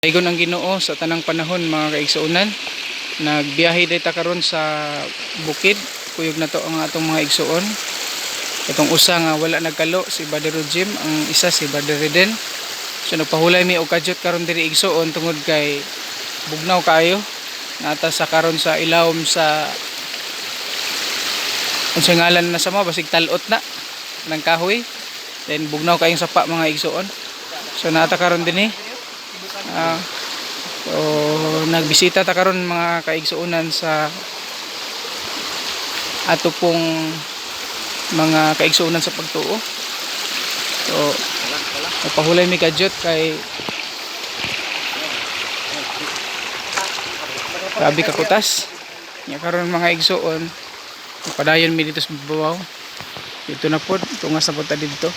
Aygon ang Ginoo sa tanang panahon mga kaigsuonan. Nagbiyahe day ta karon sa bukid. Kuyog na to ang atong mga igsuon. Itong usa nga wala nagkalo si Brother Jim, ang isa si Brother Reden. So nagpahulay mi og kadyot karon diri igsuon tungod kay bugnaw kaayo. Nata sa karon sa ilawom sa unsay ngalan na sa basig talot na ng kahoy. Then bugnaw kayong sapa mga igsuon. So nata karon dinhi. So nagbisita ta karon mga kaigsuonan sa ato pong mga kaigsuonan sa pagtuo. So napahulay mi kadyot kay grabe ka kutas nya karon mga igsuon. Padayon mi dito sa babaw. Dito na pod tunga sa punta dito.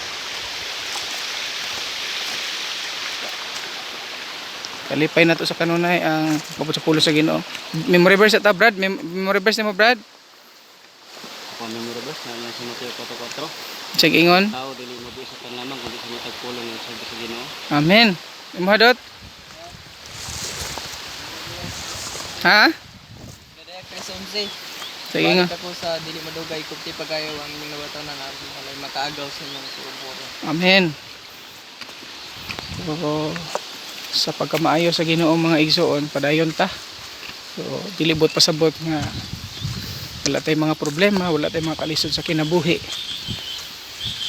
Kalipay na to sa kanunay ang kapot sa pulo sa Ginoo. Memory verse ta Brad, memory verse nimo Brad. Ako memory verse na sa Mateo 4:4. Check ingon. Tao dili mabuhi sa panlamang kundi sa matag pulo ng sa Ginoo. Amen. Imhadot. Ha? Gadaya Chris 11. Sige nga. Bakit ako sa dili madugay kupti pagayo ang inyong nabataw na nabi halay makaagaw sa inyong suuboro. Amen. So, sa pagkamaayo sa Ginoo mga igsuon, padayon ta. So, dilibot pasabot nga wala tayong mga problema, wala tayong mga kalisod sa kinabuhi.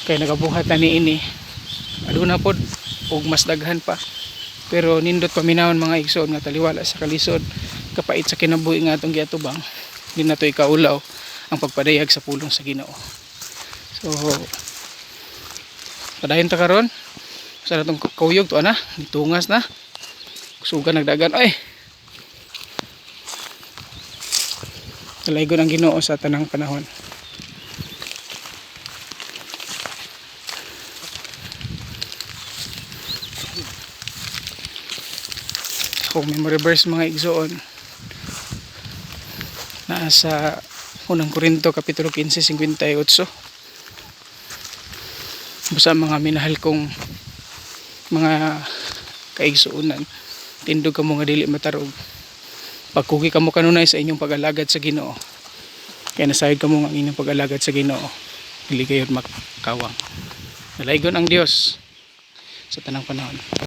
Kaya nagabuhat na niini. Aduna pod og mas daghan pa. Pero nindot paminawon mga igsuon nga taliwala sa kalisod, kapait sa kinabuhi nga atong giatubang. Di na to ikaulaw ang pagpadayag sa pulong sa Ginoo. So, padayon ta karon. Sa natong kauyog to ana, ditungas na. Sugan nagdagan ay. Talaygon ang Ginoo sa tanang panahon. Kung memory verse mga igsuon nasa unang Korinto kapitulo 15:58. Basta mga minahal kong mga kaigsuonan, tindog kamo nga dili matarog. Pagkugi kamo kanunay sa inyong pag-alagad sa Ginoo. Kaya nasayod kamo nga inyong pag-alagad sa Ginoo. Dili kayo makawang. Nalaygon ang Dios sa tanang panahon.